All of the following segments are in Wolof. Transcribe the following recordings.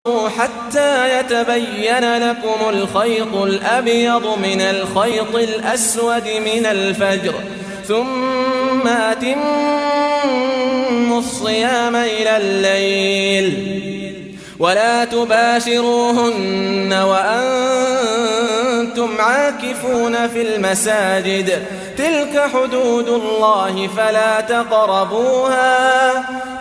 حتى يتبين لكم الخيط الأبيض من الخيط الأسود من الفجر ثم أتموا الصيام إلى الليل ولا تباشروهن وأنتم عاكفون في المساجد تلك حدود الله فلا تقربوها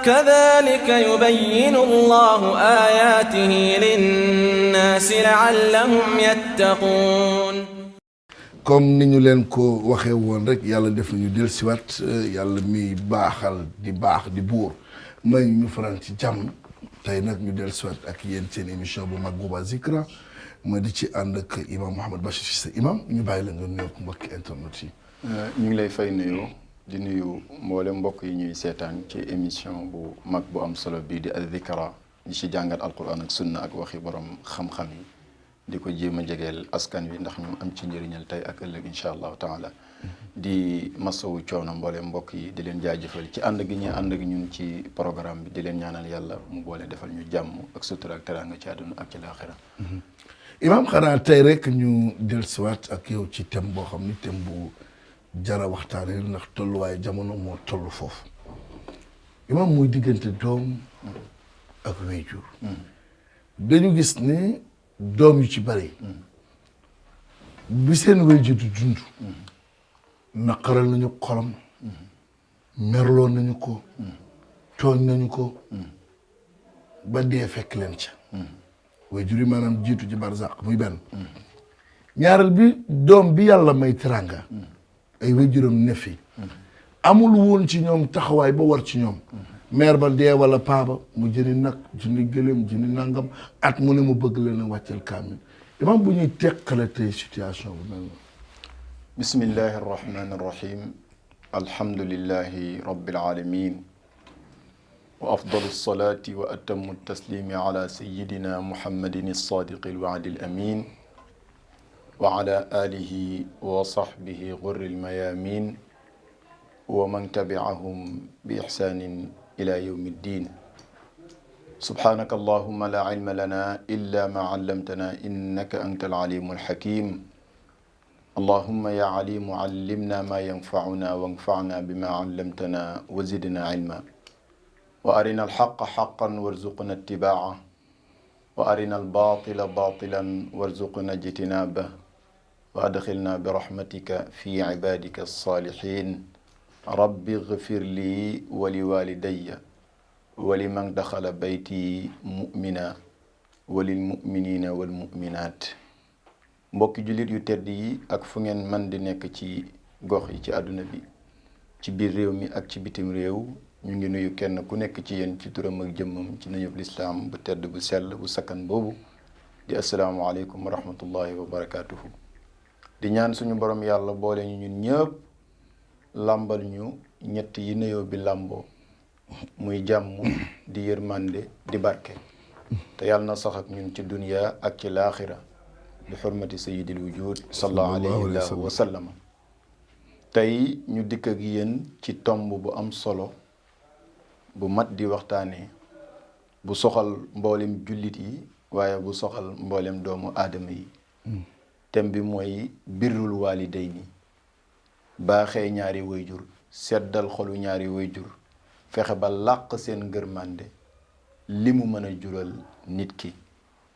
كذلك يبين الله آياته للناس لعلهم يتقون. comme ni ñu leen ko waxee woon rek yàlla def nañu dellusiwaat yàlla mi baaxal di baax di buur may ñu faral ci jàmm tey nag ñu dellusiwaat ak yéen seen émission bu mag booba Zikra ma di ci ànd ak imam Mouhamed Bachir Cissé imam ñu bàyyi la nga nuyu mbokki internet yi. ñu ngi lay fay nuyoo di nuyu mboole mbokk yi ñuy seetaan ci émission bu mag bu am solo bii di Zikra ñi ci jàngat alquran ak sunna ak waxi borom xam-xam yi di ko jéem a jegeel askan wi ndax ñu am ci njëriñal tey ak ëllëg incha allahu taala di masawu coono mboole mbokk yi di leen jaajëfal ci ànd gi ñuy ànd ak ñun ci programme bi di leen ñaanal yàlla mu boole defal ñu jàmm ak sutura ak teraanga ci àdduna ak ci laaxira. imam xanaa tey rek ñu dellusiwaat ak yow ci thème boo xam ni thème bu jara waxtaanee ndax tolluwaay jamono moo toll foofu imam muy diggante doom ak wéyjur dañu gis ni doom yu ci bari bi seen wéyjur di dund naqaral nañu xolam merloon nañu ko tooñ nañu ko ba dee fekk leen ca wéyjur yi maanaam jiitu ci barzaq muy benn ñaareel bi doom bi yàlla may teraanga ay wéyjuram ne fi amul woon ci ñoom taxawaay ba war ci ñoom meer ba dee wala paaba mu jëni nag jëni gëléem jëni nangam at mu ne mu bëgg leen a wàccel kaamil imam bu ñuy teqale tey situation bu mel noonu bismillahi arrahmani arrahim alhamdulillahi rabbil alamin wa afdalu alsalati wa atamu altaslimi ala sayidina muhammadin alsadiqi alwa'di alamin wa ala alihi wa sahbihi ghurri almayamin wa man tabi'ahum bi ihsanin ila yawmi ddin subhanaka allahumma la ilma lana illa ma 'allamtana innaka anta al-alimu al-hakim allahumma ya alimu 'allimna ma yanfa'una wanfa'na bima 'allamtana wa zidna ilma wa arina al-haqqa haqqan warzuqna ittiba'ahu wa arina al-batila batilan warzuqna ijtinabahu wa adkhilna bi rahmatika fi ibadika as-salihin rabbi ighfir li wa li walidayya wa liman daxala bayti mu'mina wa lil mu'minina wal mu'minat mbokki jullit yu tedd yi ak fu ngeen man di nekk ci gox yi ci àdduna bi ci biir réew mi ak ci bitim réew ñu ngi nuyu kenn ku nekk ci yéen ci turam ak jëmmam ci nuyub lislaam bu tedd bu sell bu sakkan boobu di assalaamu aleykum wa rahmatullahi wa barakatuhu di ñaan suñu borom yàlla boole ñu ñun ñëpp làmbal ñu ñett yi nuyoo bi làmboo muy jàmm di yërmande di barke te yàlla na sax ak ñun ci dunya ak ci laaxira bi xurmati sayyidil wujud sallallahu alayhi wa sallam tey ñu dikk ak yéen ci tomb bu am solo bu mat di waxtaanee bu soxal mboolem jullit yi waaye bu soxal mboolem doomu aadama yi thème bi mooy birrul waalidayni baaxee ñaari wayjur seddal xolu ñaari wayjur fexe ba làq seen ngërmande li mu mën a jural nit ki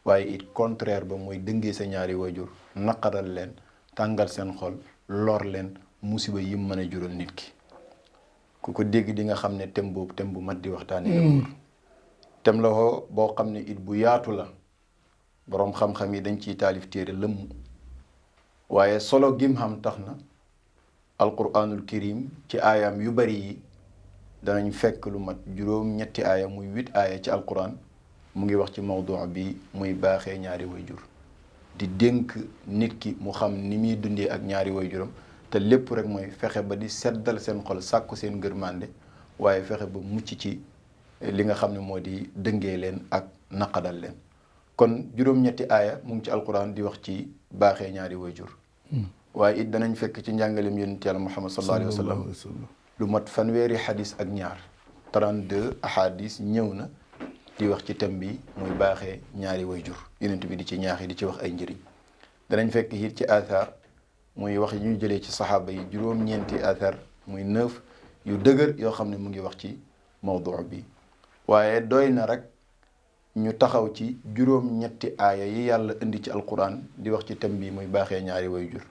waaye it contraire ba mooy dëngee sa ñaari wayjur naqaral leen tàngal seen xol lor leen musiba yi mu mën a jural nit ki ku ko dégg di nga xam ne thème boobu thème bu mat di waxtaane la thème la boo xam ne it bu yaatu la boroom xam-xam yi dañ ciy taalif téere lëmm waaye solo gim xam tax na alquranul karim ci aayam yu bari yi danañ fekk lu mat juróom-ñetti aaya muy 8 aaya ci alquran mu ngi wax ci mawdu bi muy baaxee ñaari wayjur di dénk nit ki mu xam ni muy dundee ak ñaari wayjuram te lépp rek mooy fexe ba di seddal seen xol sàkku seen ngërmande waaye fexe ba mucc ci li nga xam ne moo di dëngee leen ak naqadal leen kon juróom-ñetti aaya mu ngi ci alquran di wax ci baaxee ñaari wayjur waaye it danañ fekk ci njàngaleem yonent Yàlla Muhammad sallallahu alayhi wa sallam lu mat fanweeri xadis ak ñaar 32 ahadis ñëw na di wax ci thème bi muy baaxee ñaari wayjur yonent bi di ci ñaax di ci wax ay njëriñ danañ fekk it ci athar muy wax yi ñu jëlee ci saxaaba yi juróom-ñeenti athar muy 9 yu dëgër yoo xam ne mu ngi wax ci mawdu bi waaye doy na rek ñu taxaw ci juróom-ñetti aaya yi yàlla indi ci alquran di wax ci thème bi muy baaxee ñaari wayjur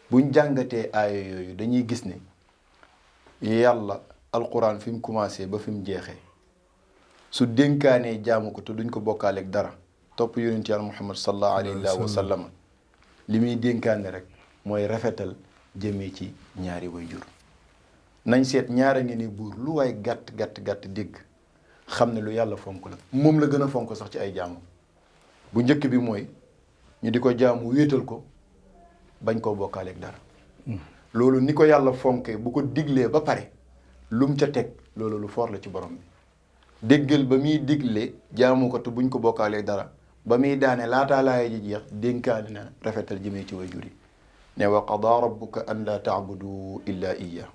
buñ jàngatee aaya yooyu dañuy gis ne yàlla alquran fi mu commencé ba fi mu jeexee su dénkaanee jaamu ko te duñ ko bokkaaleeg dara topp yonent yàlla muhammad sallallahu alayhi wa sallam li muy dénkaane rek mooy rafetal jëmee ci ñaari wayjur nañ seet ñaara ngi ni buur lu waay gàtt gàtt gàtt dégg xam ne lu yàlla fonk la moom la gën a fonk sax ci ay jaamu bu njëkk bi mooy ñu di ko jaamu wéetal ko bañ koo bokkaaleeg dara loolu ni ko yàlla fonkee bu ko diglee ba pare lum ca teg loolu lu foor la ci borom bi déggal ba muy digle jaamu ko te buñ ko bokkaaleeg dara ba muy daane laataa laaya ji jeex dénkaane na rafetal jëmee ci wayjur yi ne wa qadaa rabbuka an laa taabudu illa iya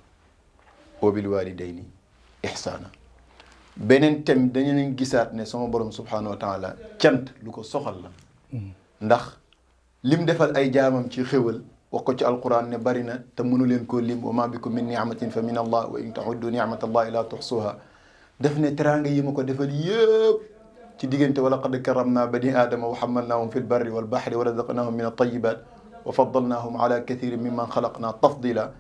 wa bil walidayni ihsaana beneen thème dañu leen gisaat ne sama borom subhanahu wa taala cant lu ko soxal la ndax lim defal ay jaamam ci xéwal wax ko ci alquran ne bari na te mënu leen koo lim wa ma bikum min ni'matin fa min allah wa in ta'uddu ni'matallahi la tuhsuha def ne teraanga yi ma ko defal yëpp ci diggante wa laqad karramna bani aadama wa hamalnahum fi lbarri wal bahri wa razaqnahum min at-tayyibat wa faddalnahum ala kathirin mimman xalaqna tafdila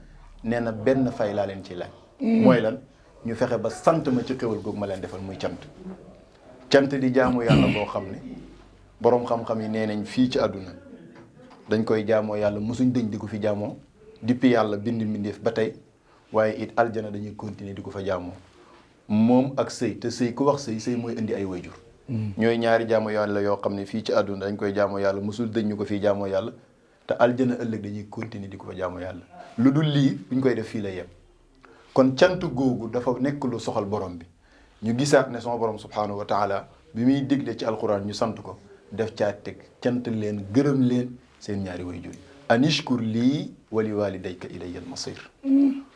nee na benn fay laa leen ci laaj mooy lan ñu fexe ba sant ma ci xéwal googu ma leen defal muy cant di jaamu yàlla boo xam ne boroom xam-xam yi nee nañ fii ci àdduna dañ koy jaamoo yàlla mosuñ dëñ di ko fi jaamoo depuis yàlla bind mbindeef ba tey waaye it aljana dañuy continuer di ko fa jaamoo moom ak sëy te sëy ku wax sëy mooy indi ay wayjur ñooy ñaari jaamu yàlla yoo xam ne fii ci àdduna dañ koy jaamoo yàlla mosul dëñ ñu ko fii jaamoo yàlla te aljana ëllëg dañuy continuer di ko fa jaamoo yàlla lu dul lii buñ koy def fii la yem kon cant googu dafa nekk lu soxal borom bi ñu gisaat ne sama borom subhanahu wa taala bi muy digle ci alquran ñu sant ko def caa teg cant leen gërëm leen seen ñaari wayjur yi anishkur lii wali walidayka ilayya al-masir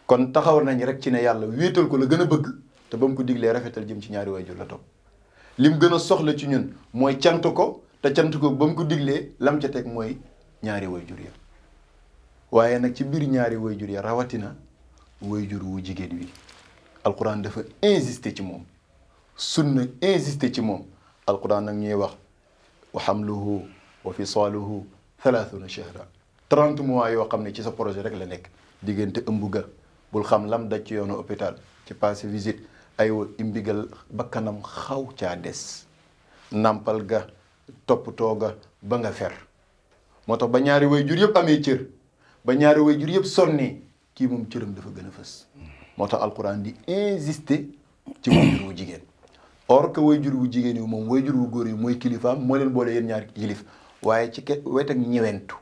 kon taxaw nañ rek ci ne yàlla wéetal ko la gën a bëgg te ba mu ko diglee rafetal jëm ci ñaari wayjur la topp lim gën a soxla ci ñun mooy cant ko te cant ko ba mu ko diglee lam ca teg mooy ñaari wayjur ya waaye nag ci biir ñaari wayjur ya rawatina wayjur wu jigéen wi alquran dafa insister ci moom sunna insister ci moom alquran nag ñuy wax wa hamluhu wa fisaaluhu 30 shahra 30 mois yoo xam ne ci sa projet rek la nekk diggante ëmb ga bul xam lam daj ci yoonu hôpital ci passé visite aywa imbigal bakkanam xaw caa des nampal ga toppatoo ga ba nga fer moo tax ba ñaari wayjur yëpp amee cër ba ñaari wayjur yëpp sonnee kii moom cëram dafa gën a fës moo tax alquran di insister ci wayjur wu jigéen or que wayjur wu jigéen yi moom wayjur wu góor yi mooy kilifaam moo leen boole yéen ñaari kilif waaye ci wet ak ñewentu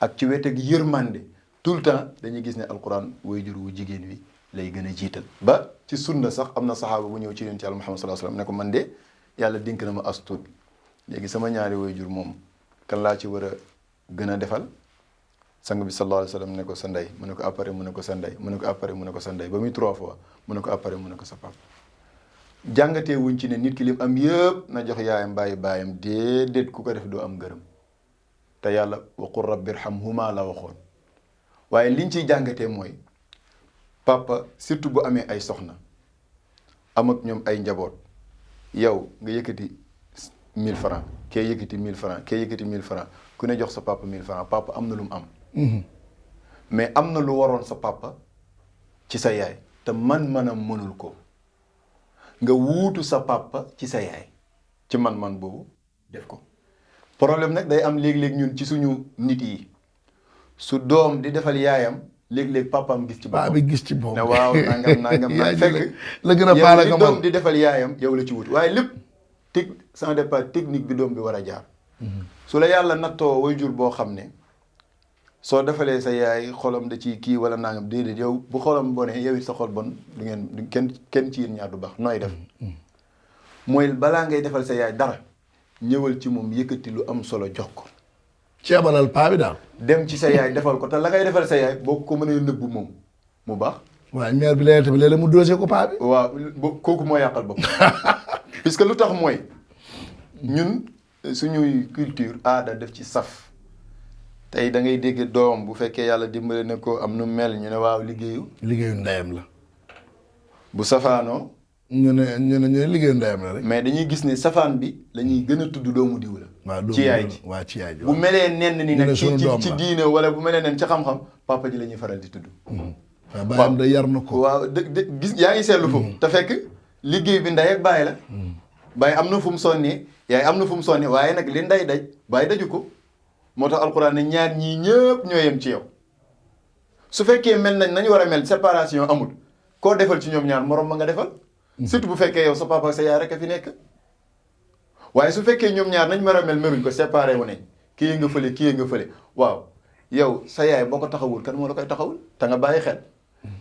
ak ci wet ak yërmande tout le temps dañuy gis ne alquran wayjur wu jigéen wi lay gën a jiital ba ci sunna sax am na saxaaba bu ñëw ci yonent yàlla Muhammad sallallahu alayhi wasallam ne ko man de yàlla dénk na ma as tuut léegi sama ñaari wayjur moom kan laa ci war a gën a defal sang bi sallallahu alayhi wasallam ne ko sa ndey mu ne ko après mu ne ko sa ndey mu ne ko après mu ne ko sa ndey ba muy 3 fois mu ne ko après mu ne ko sa papa jàngatee wuñ ci ne nit ki lim am yëpp na jox yaayam bàyyi baayam déedéet ku ko def doo am gërëm te yàlla wa qul rabbi irhamhuma la waxoon waaye liñ ciy jàngatee mooy papa surtout bu amee ay soxna am ak ñoom ay njaboot yow nga yëkkati 1000 francs kee yëkkati 1000 francs kee yëkkati 1000 francs ku ne jox sa papa 1000 francs papa am na lu mu am mais am na lu waroon sa papa ci sa yaay te man-manam mënul ko nga wuutu sa papa ci sa yaay ci man-man boobu def ko problème nag day am léeg-léeg ñun ci suñu nit yi su doom di defal yaayam léeg-léeg papaam gis ci boppam bi gis ci boppam ne waaw nangam fekk la gën a faala yow nga li doom di defal yaayam yow la ci wut waaye lépp sans départ technique bi doom bi war a jaar su la yàlla nattoo waajur boo xam ne soo defalee sa yaay xolam da ci kii wala nangam déedéet yow bu xolam bonee yow it sa xol bon du kenn ci yéen ñaar du baax nooy def mooy balaa ngay defal sa yaay dara ñëwal ci moom yëkkati lu am solo jox ko ceebalal paa bi daal dem ci sa yaay defal ko te la ngay defal sa yaay boo ko mënee nëbbu moom mu baax waaye mère bi léeg tamit léeg-léeg mu dosé ko paa bi waaw kooku moo yàqal bopp puisque lu tax mooy ñun suñuy culture aada def ci saf tey da ngay dégg doom bu fekkee yàlla dimbale na ko am nu mel ñu ne waaw liggéeyu ndeyam la. bu safaanoo ñu ne liggéeyu ndeyam la rek. mais dañuy gis ne safaan bi la ñuy gën a tudd doomu diw la. waaw ci yaay ji waaw ci yaay ji bu melee nenn ni nag ci diine wala bu melee nen ci xam-xam papa ji la ñuy faral di tudd. waaw baayam da yar na ko. waaw gis yaa ngi seetlu foofu. te fekk liggéey bi ndey ak baay la. baay am na fu mu sonnee yaay am na fu mu sonnee waaye nag li ndey daj baay daju ko moo tax alxuraan ne ñaar ñii ñëpp ñoo yem ci yow su fekkee mel nañ war a mel séparation amul koo defal ci ñoom ñaar morom ma nga defal. surtout bu fekkee yow sa papa sa yaay rek a fi nekk. waaye su fekkee ñoom ñaar nañ war a mel meluñ ko séparé wu nañ kii nga fële kii nga fële waaw yow sa yaay boo ko taxawul kan moo la koy taxawul te nga bàyyi xel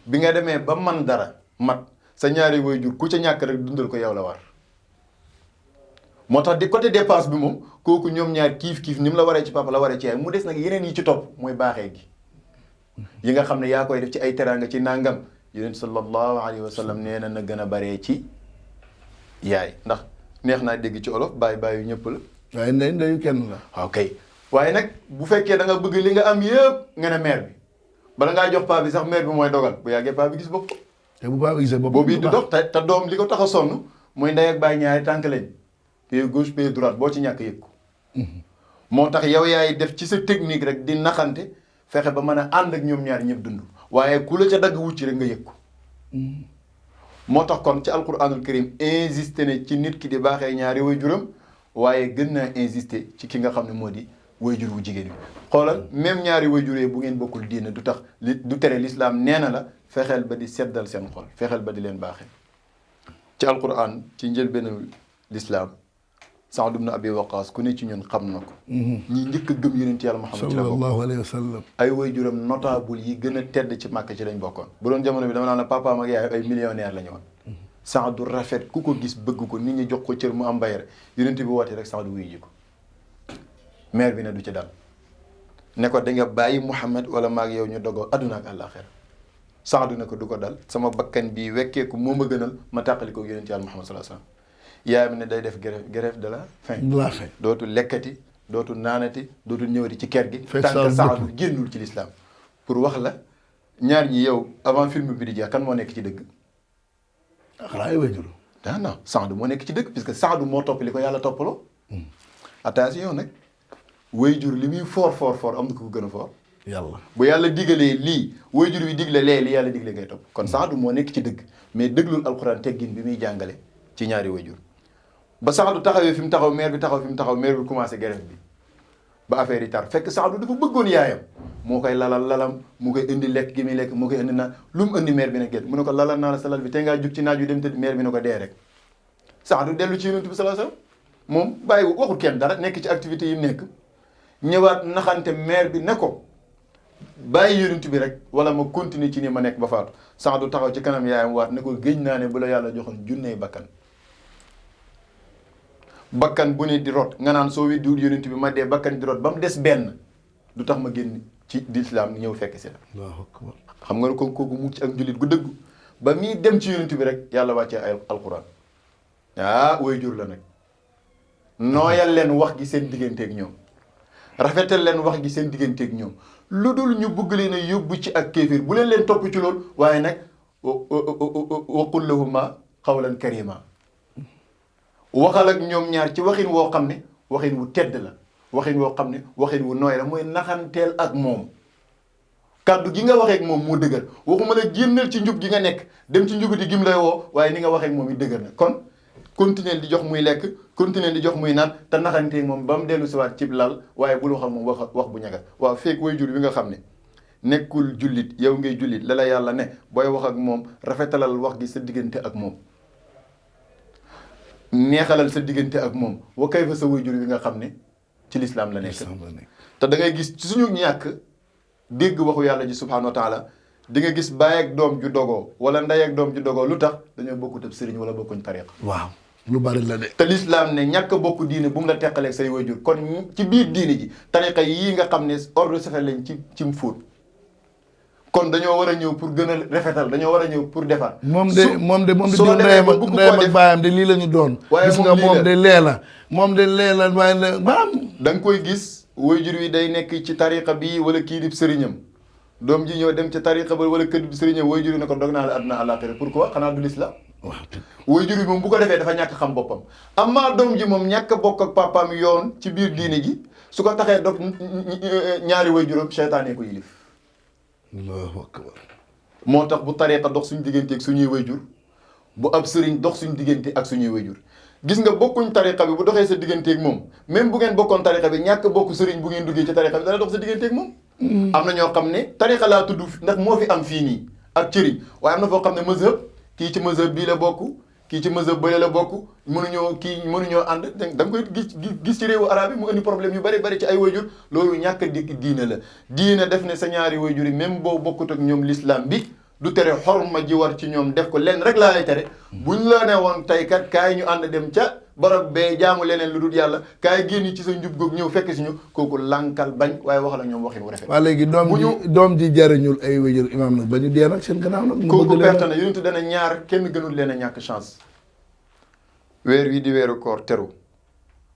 bi nga demee ba man dara mat sa ñaari waajur ku ca ñàkk rek dundal ko yow la war. moo tax di côté dépense bi moom kooku ñoom ñaar kiif ni mu la waree ci papa la waree ci yaay mu des nag yeneen yi ci topp mooy baaxee gi yi nga xam ne yaa koy def ci ay teraanga ci nangam yonent sallallahu alayhi wa sallam nee na gën a baree ci yaay ndax neex naa dégg ci olof bàyyi yu ñëpp la. waaye ndeyu kenn la. ok waaye nag bu fekkee da nga bëgg li nga am yëpp nga ne mère bi bala ngaa jox paa bi sax mère bi mooy dogal bu yàggee paa bi gis bopp. te bu paa bi gisee bopp boobu it di dox te doom li ko tax a sonn mooy ndey ak baay ñaari tànk lañ pied gauche pied droite boo ci ñàkk yëg ko. moo tax yow yaay def ci sa technique rek di naxante fexe ba mën a ànd ak ñoom ñaar ñëpp dund waaye ku la ca dagg wucc rek nga yëg ko. moo tax kon ci alquranul karim insisté ne ci nit ki di baaxee ñaari waajuram waaye gën naa insisté ci ki nga xam ne moo di waajur wu jigéen bi xoolal même ñaari waajuree bu ngeen bokkul diina du tax du tere l'islam nee na la fexeel ba di seddal seen xol fexeel ba di leen baaxee ci alquran ci njëlbéenu l'islam Saad ibn Abi Waqaas ku ne ci ñun xam na ko ñi njëkk a gëm yonent yàlla Muhammad sallallahu alayhi wa sallam ay waajuram notable yi gën a tedd ci Màkka ci lañ bokkoon bu doon jamono bi dama naan la papaam ak yaay ay millionnaire la ñu woon Saadu rafet ku ko gis bëgg ko nit ñi jox ko cër mu am bayre yonent bi woote rek Saadu wuyu ji ko maire bi ne du ci dal ne ko da nga bàyyi Muhammad wala maag yow ñu dogoo adduna ak àllaaxira Saadu ne ko du ko dal sama bakkan bii wekkeeku moo ma gënal ma tàqali ko yonent yàlla Muhammad sallallahu alayhi wasallam yaayam ne day def grève de la faim dootul lekkati dootul naanati dootul ñëwati ci kër gi tant que Saadu génnul ci l'islam pour wax la ñaar ñi yow avant film bi di jeex kan moo nekk ci dëgg xanaa ay waajur non Saadu moo nekk ci dëgg puisque Saadu moo topp li ko yàlla toppaloo attention nag waajur li muy fort am na ko gën a fort yàlla bu yàlla digalee lii waajur wi digle lee li yàlla digle ngay topp kon Saadu moo nekk ci dëgg mais déglul alxuraan teggin bi muy jàngale ci ñaari waajur ba Saadu taxawee fi mu taxaw maire bi taxaw fi mu taxaw maire bi commencé grève bi ba affaire yi tar fekk Saadu dafa bëggoon yaayam moo koy lalam mu koy indi lekk gi muy lekk mu koy indi naan lu mu indi maire bi ne gét mu ne ko lalal naa la sa lal bi te ngaa jug ci naaj wi dem te maire bi ne ko dee rek Saadu dellu ci yonent bi sallallahu alayhi wasallam moom bàyyi waxul kenn dara nekk ci activité yi nekk ñëwaat naxante maire bi ne ko bàyyi yonent bi rek wala ma continuer ci ni ma nekk ba faatu Saadu taxaw ci kanam yaayam waat ne ko géej naa ne bu la yàlla joxoon junney bakkan bu ne di rot nga naan soo weddiwul yonent bi ma dee bakkan di rot ba mu des benn du tax ma génn ci lislaam ñëw fekk si la xam nga ne ko kooku mu ci ak njullit gu dëggu ba muy dem ci yonent bi rek yàlla wàccee ay alquran way jur la nag nooyal leen wax gi seen digganteeg ñoom rafetal leen wax gi seen digganteeg ñoom lu dul ñu bëgg leen a yóbbu ci ak kéefir bu leen topp ci loolu waaye nag wa qul lahuma qawlan karima waxal ak ñoom ñaar ci waxin woo xam ne waxin wu tedd la waxin woo xam ne waxin wu nooy la mooy naxanteel ak moom kàddu gi nga waxee ak moom moo dëgër waxuma la génnal ci njub gi nga nekk dem ci njubati gim lay woo waaye ni nga waxee ak moom it dëgër na kon continuer di jox muy lekk continuer di jox muy naan te naxantee moom ba mu dellu siwaat cib lal waaye bul wax ak moom wax bu ñaga waaw feek way jur wi nga xam ne nekkul jullit yow ngay jullit la yàlla ne booy wax ak moom rafetalal wax gi sa diggante ak moom neexalal sa diggante ak moom wa kay fa sa waajur wi nga xam ne ci lislaam la nekk te da ngay gis ci suñu ñàkk dégg waxu yàlla ji subhaanahu wa taala di nga gis baay ak doom ju dogoo wala ndey ak doom ju dogoo lu tax dañoo bokkut ab sëriñ wala bokkuñ tariqa waaw lu bari la de te lislaam ne ñàkk bokk diine bu mu la teqaleeg say waajur kon ci biir diine ji tariqa yii nga xam ne ordre safar lañ ci mu fóot kon dañoo war a ñëw pour gën a rafetal dañoo war a ñëw pour defar. moom de diw ndeyam ak baayam de lii la ñu doon. waaye gis nga moom de lee la waaye maanaam. da nga koy gis waajur wi day nekk ci tariqa bi wala kii di sëriñam doom ji ñëw dem ca tariqa ba wala kër di sëriñam waajur wi ne ko dog naa la àdduna àllaaxira pourquoi xanaa du l'islam. waajur wi moom bu ko defee dafa ñàkk xam boppam amma doom ji moom ñàkk a bokk ak papaam yoon ci biir diine gi su ko taxee dog ñaari waajuram seytaane ko yilif. Allahu akbar. moo tax bu tariqa dox suñu diggante ak suñuy waajur bu ab sëriñ dox suñu diggante ak suñuy waajur gis nga bokkuñ tariqa bi bu doxee sa diggante ak moom même bu ngeen bokkoon tariqa bi ñàkk bokk sëriñ bu ngeen duggee ci tariqa bi dana dox sa diggante ak moom. am na ñoo xam ne tariqa laa tudd ndax moo fi am fii nii ak cëriñ waaye am na foo xam ne mazhab kii ci mazhab bii la bokk kii ci mazhab bële la bokk mënuñoo ànd da nga koy gis ci réewu arab yi mu indi problème yu bari ci ay wayjur loolu ñàkk a dikk diine la diine def ne sa ñaari wayjur yi même boo bokkut ak ñoom l'islam bi du tere xorma ji war ci ñoom def ko lenn rek laa lay tere buñ la ne woon tey kat kaay ñu ànd dem ca barab bee jaamu leneen lu dul yàlla kaay génn ci sa njub goog ñëw fekk si ñu kooku lànkal bañ waaye wax la ñoom waxin wu rafet. waa léegi doom ji jariñul ay wayjur imaam nag ba ñu dee nag seen gannaaw nag. kooku perte na yonentu dana ñaar kenn gënul leen a ñàkk chance. weer wi di weeru koor teru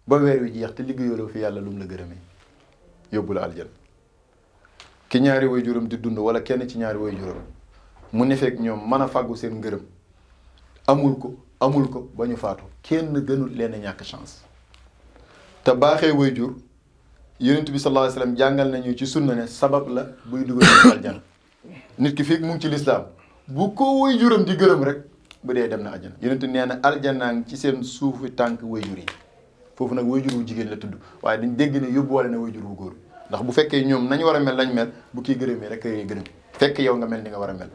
ba weer wi jeex te liggéeyaloo fi yàlla lu mu la gërëmee yóbbu la aljana ki ñaari wayjuram di dund wala kenn ci ñaari wayjuram mu nefeek ñoom mën a fàggu seen ngërëm amul ko ba ñu faatu kenn gënul leen a ñàkk chance te baaxee wayjur yonent bi sallallahu alayhi wasallam jàngal nañu ci sunna ne sabab la buy dugal aljana nit ki fekk mu ngi ci lislaam bu ko wayjuram di gërëm rek bu dee dem na aljana yonent nee na aljanaa ngi ci seen suufi tànk wayjur yi foofu nag wayjur wu jigéen la tudd waaye dañ dégg ne yóbbuwale na wayjur wu góor ndax bu fekkee ñoom nañ war a mel lañ mel bu kii gërëmee rek kay gërëm fekk yow nga mel ni nga war a mel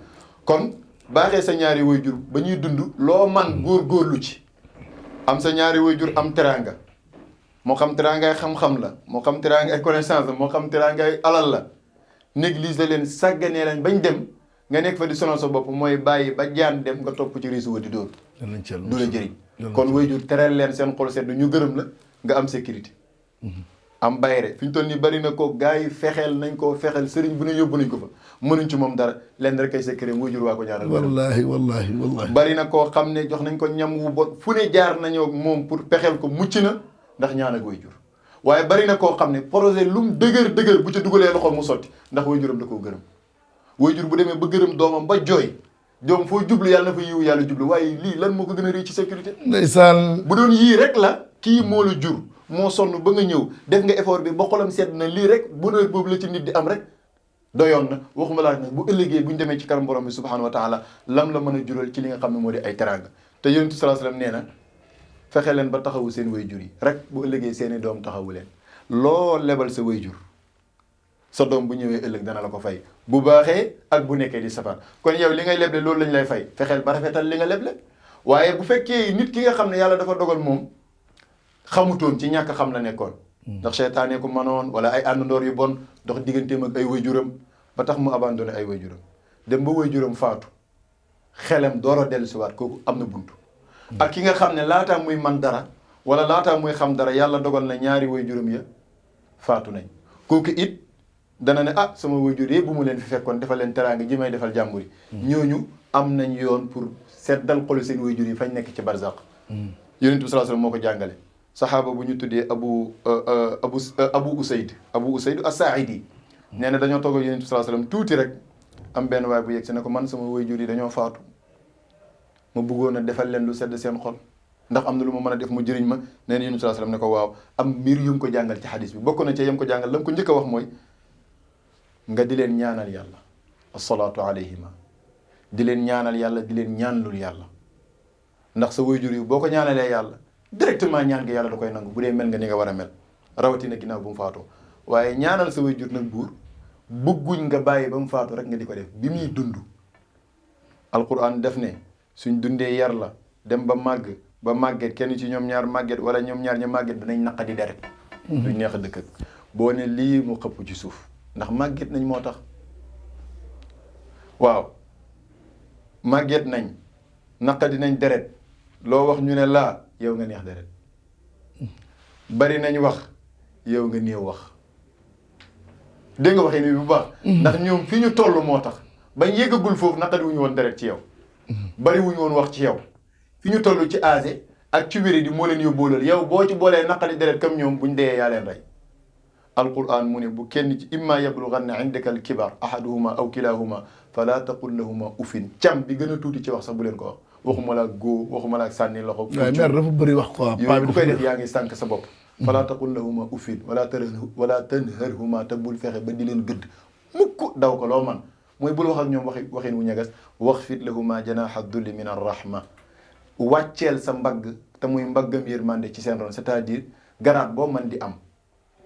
kon baaxee sa ñaari wayjur ba ñuy dund loo man góorgóorlu ci am sa ñaari wayjur am teraanga moo xam teraangay xam-xam la moo xam teraangay connaissance la moo xam teraangay alal la négliger leen sàgganee leen bañ dem nga nekk fa di sonal sa bopp mooy bàyyi ba jaan dem nga topp ci risu wa di dóor du la jëriñ kon wayjur tereel leen seen xol sedd ñu gërëm la nga am sécurité am bayre fi ñu toll nii bari na ko gars yi fexeel nañ ko fexeel sëriñ bu ne yóbbu nañ ko fa mënuñ ci moom dara leen rek ay secret wayjur waa ko ñaanal wallahi bari na koo xam ne jox nañ ko ñam wu bon fu ne jaar nañoo moom pour pexeel ko mucc na ndax ñaan ak wayjur waaye bari na koo xam ne projet lu mu dëgër bu ca dugalee loxo mu sotti ndax wayjuram da koo gërëm wayjur bu demee ba gërëm doomam ba jooy doom foo jublu yàlla na fa yiwu yàlla jublu waaye lii lan moo ko gën a rëy ci sécurité ndeysaan bu doon yii rek la kii moo la jur moo sonn ba nga ñëw def nga effort bi ba xolam sedd na lii rek bonheur boobu la ci nit di am rek doyoon na waxuma laa nag bu ëllëgee bu ñu demee ci kanam borom bi subhanahu wa taala lam la mën a jural ci li nga xam ne moo di ay teraanga te yonent sallallahu alayhi wasallam nee na fexe leen ba taxawu seen wayjur yi rek bu ëllëgee seeni doom taxawu leen loo lebal sa wayjur sa doom bu ñëwee ëllëg dana la ko fay bu baaxee ak bu nekkee di safar kon yow li ngay leble loolu lañ lay fay fexeel ba rafetal li nga leble waaye bu fekkee nit ki nga xam ne yàlla dafa dogal moom xamutoon ci ñàkk xam la nekkoon ndax seytaane ko manoon wala ay àndandoor yu bon dox digganteem ak ay wayjuram ba tax mu abandonné ay wayjuram dem ba wayjuram faatu xelam door a dellu siwaat kooku am na buntu ak ki nga xam ne laataa muy man dara wala laataa muy xam dara yàlla dogal na ñaari wayjuram ya faatu nañ kooku it dana ne ah sama wayjur yi bu mu leen fi fekkoon defal leen teraanga ji may defal jàmbur yi ñooñu am nañ yoon pour seddal xolu seen wayjur yi fañ nekk ci barzaq yonent bi sallallahu alayhi wasallam moo ko jàngale saxaaba bu ñu tuddee abu usayd as-sa'idi nee na dañoo toog ak yonent bi sallallahu alayhi wasallam tuuti rek am benn waay bu yegg si ne ko man sama wayjur yi dañoo faatu ma bëggoon a defal leen lu sedd seen xol ndax am na lu ma mën a def mu jëriñ ma nee na yonent bi sallallahu alayhi wasallam ne ko waaw am mbir yu mu ko jàngal ci xadis bi bokk na ci yam ko jàngal la mu ko njëkk a wax mooy nga di leen ñaanal yàlla asalaatu alayhima di leen ñaanal yàlla di leen ñaanlul yàlla ndax sa wayjur yi boo ko ñaanalee yàlla directement ñaan nga yàlla da koy nangu bu dee mel nga ni nga war a mel rawatina ginnaaw bu mu faatoo waaye ñaanal sa wayjur nag buur bëgguñ nga bàyyi ba mu faatu rek nga di ko def bi muy dund alquran def ne suñ dundee yar la dem ba màgget kenn ci ñoom ñaar màgget wala ñoom ñaar ña màgget danañ naqadi deret duñ neex a dëkk ak boo ne lii mu xëpp ci suuf ndax màgget nañ moo tax waaw màgget nañ naqadi nañ deret loo wax ñu ne laa yow nga neex deret bari nañ wax yow nga néew wax dégg nga waxee ni bu baax ndax ñoom fi ñu toll moo tax bañ yëggagul foofu naqari wuñu woon deret ci yow bari wuñu woon wax ci yow fi ñu toll ci âge ak ci wéri di moo leen yóbbóolal yow boo ci boolee naqari deret comme ñoom buñ dee yaa leen rey alquran mu ne bu kenn ci imma yablughanna indaka alkibar ahaduhuma aw kilahuma fala taqul lahuma ufin cam bi gën a tuuti ci wax sax bu leen ko wax waxuma la góo waxuma la sànni loxo waaye mère dafa bëri wax quoi yooyu bu koy def yaa ngi sànk sa bopp fala taqul lahuma ufin wala tanharhuma te bul fexe ba di leen gëdd mukk daw ko loo man mooy bul wax ak ñoom waxin wu ñagas waxfid lahuma janaha dulli min arrahma wàcceel sa mbagg te muy mbaggam yërmande ci seen ron c'est-à-dire garaat boo mën di am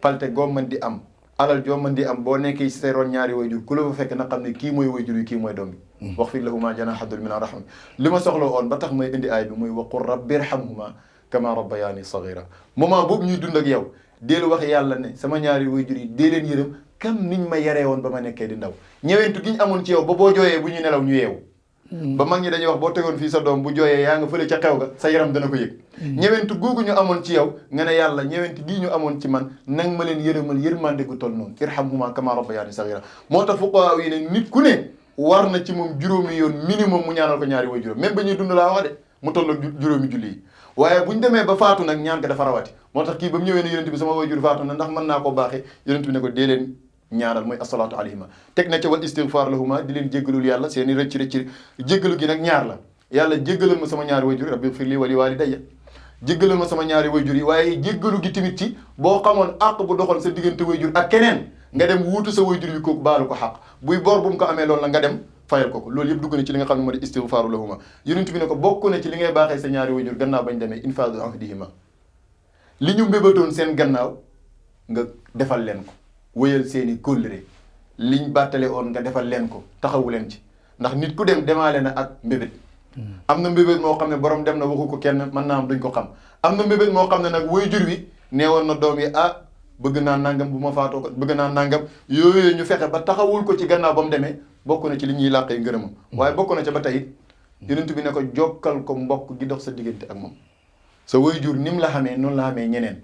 palte goo mën di am alal joo mën di am boo nekkee ci seen ron ñaari wayjur ku la fa fekk na xam ne kii mooy wayjur yi kii mooy doom bi waxfid lahuma janaha dulli min arrahma li ma soxla woon ba tax may indi aay bi muy waqul rabbi irhamhuma kama rabbayani saghira moment boobu ñuy dund ak yow deelu wax yàlla ne sama ñaari wayjur yi dee leen yërëm kam niñ ma yaree woon ba ma nekkee di ndaw ñëwentu gi ñu amoon ci yow ba boo jooyee bu ñu nelaw ñu yeewu ba mag ñi dañuy wax boo tegoon fii sa doom bu jooyee yaa nga fële ca xew ga sa yaram dana ko yëg ñëwentu googu ñu amoon ci yow nga ne yàlla ñëwentu gii ñu amoon ci man nang ma leen yërëmal yërmande gu toll noonu irhamhuma kama rabbayani saghira moo tax fuqahaa yi ne nit ku ne war na ci moom juróomi yoon minimum mu ñaanal ko ñaari way juróom même ba ñuy dund laa wax de mu toll ak juróomi julli yi waaye bu ñu demee ba faatu nag ñaan ko dafa rawati moo tax kii ba mu ñëwee ne yonent bi sama way jur faatu na ndax mën naa ko baaxee yonent bi ne ko dee leen ñaanal mooy asalaatu alayhima teg na ca wal istighfar lahuma di leen jéggalul yàlla seeni rëcc jéggalu gi nag ñaar la yàlla jéggalal ma sama ñaari wayjur rabbi ighfir li wa li walidayya jéggalal ma sama ñaari wayjur yi waaye jéggalu gi tamit ci boo xamoon àq bu doxoon sa diggante wayjur ak keneen nga dem wuutu sa wayjur yi kooku baalu ko xaq buy bor bu mu ko amee loolu la nga dem fayal ko loolu yëpp dugg na ci li nga xam ne moo di istighfaru lahuma yonent bi ne ko bokk na ci li ngay baaxee sa ñaari wayjur gannaaw bañ demee infaadu ahdihima li ñu mbébatoon seen gannaaw nga defal leen ko wëyal seeni kóllëre liñ bàttale oon nga defal leen ko taxawu leen ci ndax nit ku dem demaale na ak mbébét am na mbébét moo xam ne borom dem na waxu ko kenn mën naa am duñ ko xam am na mbébét moo xam ne nag waajur wi neewoon na doom yi bëgg naa nangam bu ma faatoo ko bëgg naa nangam yooyu ñu fexe ba taxawul ko ci gannaaw ba mu demee bokk na ci li ñuy làqee ngërëmam waaye bokk na ca ba tey yonent bi ne ko jokkal ko mbokk gi dox sa diggante ak moom sa waajur ni mu la xamee noonu la xamee ñeneen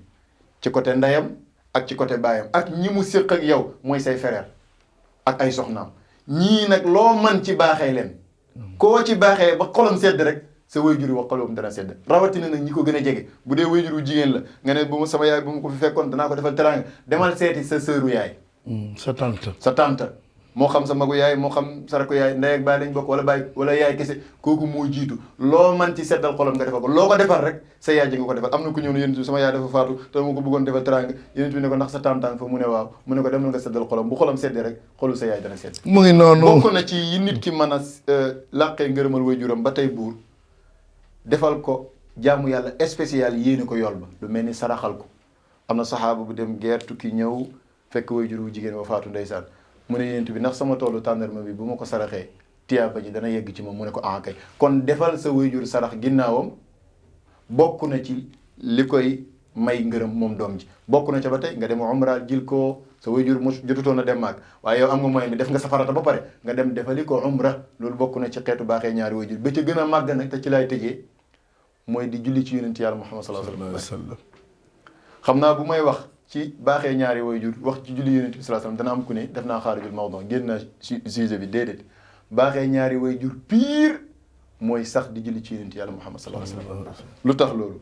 ci côté ndeyam ak ci côté baayam ak ñi mu séq ak yow mooy say frère ak ay soxnaam ñii nag loo man ci baaxee leen koo ci baaxee ba xolam sedd rek sa waajur wa xolam dana sedd rawatina nag ñi ko gën a jege bu dee waajur wu jigéen la nga ne bu ma sama yaay bu ma ko fi fekkoon danaa ko defal teraanga demal seeti sa sëru yaay sa tante moo xam sa magu yaay moo xam sa rakku yaay ndey ak baay lañ bokk wala yaay kese kooku moo jiitu loo man ci seddal xolam nga defal ko loo ko defal rek sa yaay ji nga ko defal am na ku ñëw ne yonent bi sama yaay dafa faatu te ma ko bëggoon defal teraanga yonent bi ne ko ndax sa tantaan fa mu ne waaw mu ne ko demal nga seddal xolam bu xolam seddee rek xolu sa yaay dana sedd mu ngi noonu bokk na ci yi nit ki mën a làqee ngërëmal waajuram ba tey buur defal ko jaamu yàlla spécial yéene ko yool ba lu mel ni saraxal ko am na saxaaba bu dem guerre tukki ñëw fekk waajur wu jigéen ba faatu ndeysaan mu ne yonent bi ndax sama toolu tàndarma bi bu ma ko saraxee tiyaaba ji dana yegg ci moom mu ne ko kay kon defal sa waajur sarax ginnaawam bokk na ci li koy may ngërëm moom doom ji bokk na ca ba tey nga dem umra jil ko sa waajur mu jotutoon a dem maag waaye yow am nga moyen bi def nga sa farata ba pare nga dem defali ko umra loolu bokk na ci xeetu baaxee ñaari waajur ba ca gën a màgg nag te ci laay tëjee mooy di julli ci yonent yàlla Muhammad sallallahu alayhi wa sallam xam naa bu may wax ci baaxee ñaari waajur wax ci julli yonent bi sallallahu alayhi wasallam dana am ku ne def naa xaarijul mawdu génn naa sujet bi déedéet baaxee ñaari waajur pire mooy sax di julli ci yonent yàlla Muhammad sallallahu alayhi wasallam lu tax loolu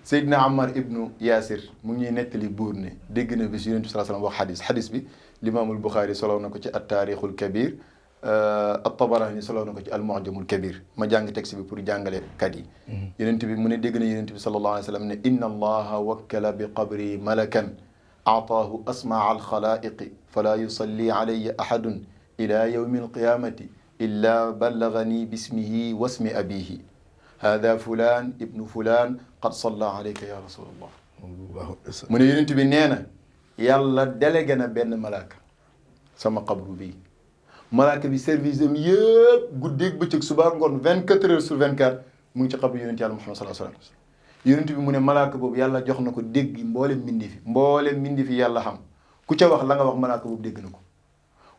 Seydina Ammar ibnu Yaasir mu ngi ñuy nettali buur ne dégg na bis yonent bi sallallahu alayhi wasallam wax xadis bi limaamul Buxaari solow na ko ci at-taarixul kabir at-Tabarani solow na ko ci al-Mu'jamul kabir ma jàng texte bi pour jàngale kat yi yonent bi mu ne dégg na yonent bi sallallahu alayhi wa sallam ne inna allaha wakkala bi qabri malakan aataahu asmaa alxalaiqi fala yusalli alayya ahadun ila yawmi alqiyamati illa ballagani bismihi wasmi abihi hada fulan ibnu fulan qad salla alayka ya rasulallah mu ne yonent bi nee na yàlla délégué na benn malaaka sama qabru bi malaaka bi service am yëpp guddeeg bëccëg suba ngoon 24 heures sur 24 mu ngi ci xabru yonent yàlla Muhammad sallallahu alayhi wasallam yonent bi mu ne malaaka boobu yàlla jox na ko dégg mboolem mbindi fi yàlla xam ku ca wax la nga wax malaaka boobu dégg na ko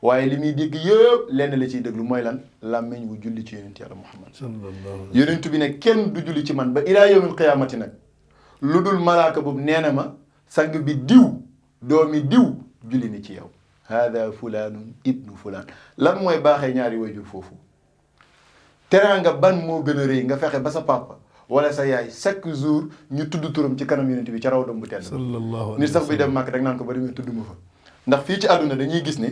waaye li muy dégg yëpp lenn la ciy déglu mooy lan làmmiñ wu julli ci yonent yàlla Muhammad yonent bi ne kenn du julli ci man ba ilaa yawmil qiyaamati nag lu dul malaaka boobu nee na ma sang bi diw doomi diw julli ni ci yow hada fulaanun ibnu fulaan. lan mooy baaxee ñaari wayjur foofu? teraanga ban moo gën a rëy nga fexe ba sa papa wala sa yaay chaque jour ñu tudd turam ci kanam yonent bi ca raw dam bu tedd nit sax buy dem màkk rek naan ko ba demee tudd ma fa. ndax fii ci àdduna dañuy gis ni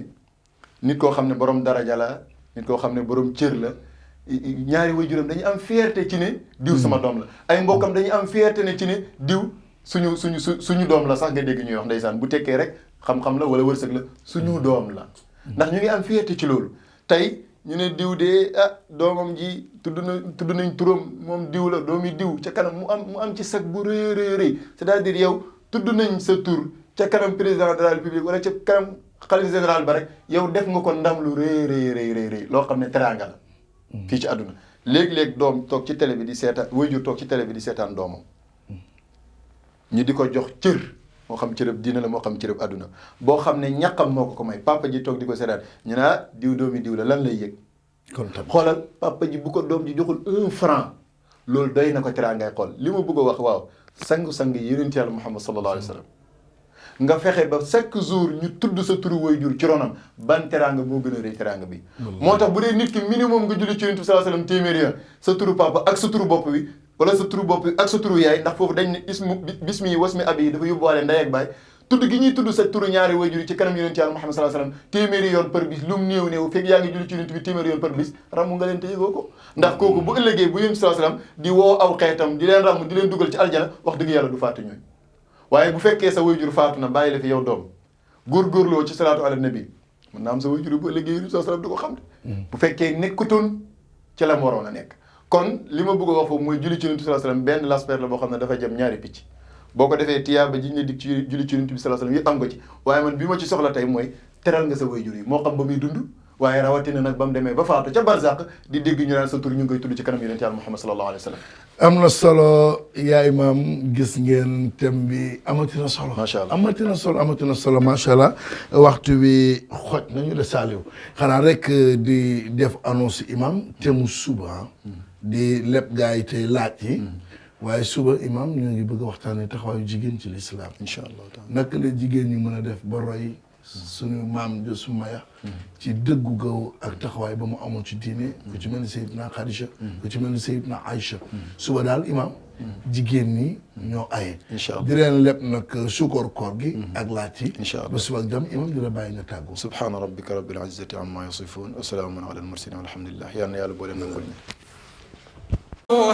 nit koo xam ne borom daraja la, nit koo xam ne borom cër la, ñaari waajuram dañuy am fierté ci ne diw sama doom la. ay mbokkam dañuy am fierté ne ci ne diw suñu doom la sax nga dégg ñuy wax ndeysaan bu tekkee rek xam-xam la wala wërsëg la suñu doom la. ndax ñu ngi am fierté ci loolu. tey ñu ne diw de doomam ji tudd nañ turam moom diw la doomi diw ca kanam mu am ci sag bu rëy rëy c'est-à-dire yow tudd nañ sa tur ca kanam président de la république wala ca kanam xalifa général ba rek yow def nga ko ndam lu rëy loo xam ne teraanga la fii ci àdduna. léeg-léeg doom toog ci télé bi di seetaan waajur toog ci télé bi di seetaan doomam ñu di ko jox cër moo xam cërëb diina la moo xam cërëb àdduna boo xam ne ñàkkam moo ko may papa ji toog di ko seetaan ñu ne diw doomi diw la lan lay yëg. kon xoolal papa ji bu ko doom ji joxul 1 franc loolu doy na ko teraangay xool. li ma bëgg a wax waaw sangu-sang yi yonent Yàlla Muhammad sallallahu alayhi wa sallam nga fexe ba chaque jour ñu tudd sa turu waajur ci ronam ban teraanga moo gën a rëy teraanga bi. moo tax bu dee nit ki minimum nga julli ci yonent bi sallallahu alayhi wa sallam téeméeri yoon sa turu papa ak sa turu bopp bi wala sa turu bopp bi ak sa turu yaay ndax foofu dañ ne bismi wasmi abi yi dafa yóbbuwaale ndey ak baay. tudd gi ñuy tudd sa turu ñaari waajur yi ci kanam yonent Yàlla Muhammad sallallahu alayhi wa sallam téeméeri yoon par bis lu mu néew fekk yaa ngi julli ci yonent bi téeméeri yoon par bis ramm nga leen te yëgoo ko. ndax kooku bu ëllëgee bu yonent sallallahu alayhi wa sallam di woo aw xeetam di leen ramm di leen dugal ci aljana wax dëgg yàlla du fàtte ñooy. waaye bu fekkee sa waajur faatu na bàyyi la fi yow doom góorgóorloo ci salaatu ala nabi mën naa am sa waajur bu ëllëgee yonent sallallahu alayhi wa sallam du ko xam de. bu fekkee nekkutoon ci la mu waroon a nekk. kon li ma bëgg a wax foofu mooy julli ci yonent sallallahu alayhi wa sallam benn lasper la boo xam ne dafa jëm ñaari picc boo ko defee tiyaaba ji ñu dig ci julli ci yonent bi sallallahu alayhi wa sallam yi am nga ci waaye man bi ma ci soxla tey mooy teral nga sa waajur yi moo xam ba muy dund waaye rawatina nag ba mu demee ba faatu ca barzaq di dégg ñu naan sa tur ñu ngi koy tudd ci kanam yonent Yàlla Muhammad sallallahu alayhi wa sallam. am na solo yaay maam gis ngeen thème bi amatina solo. macha allah amatina solo macha allah waxtu bi xoj nañu de Saliou xanaa rek di def annonce imam thème suba di lépp gaa yi tey laaj yi. waaye suba imam ñu ngi bëgg a waxtaanee taxawaayu jigéen ci lislaam. incha allah naka la jigéen ñi mën a def ba roy suñu maam jo Sumaya ci dëggu gaw ak taxawaay ba mu amoon ci diine. ku ci mel ni Seydina Khadija. ku ci mel ni Seydina Aïcha. suba daal imam jigéen ñi ñoo aye. incha allah di leen lépp nag sukkoor koor gi. ak laaj yi. incha allah ba suba ak jàmm imam di la bàyyi nga tàggoo. subhaana rabbika rabbil izzati amma yasifun wa salaamun ala al mursalin walhamdulillah yal na yàlla boole nangul ñu.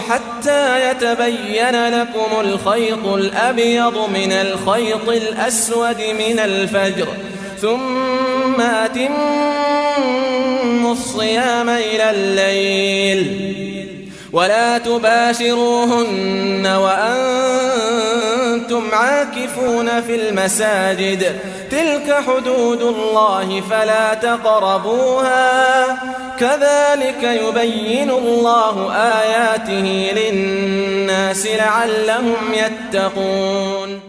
حتى يتبين لكم الخيط الأبيض من الخيط الأسود من الفجر ثم أتموا الصيام إلى الليل ولا تباشروهن وأنتم عاكفون في المساجد تلك حدود الله فلا تقربوها كذلك يبين الله آياته للناس لعلهم يتقون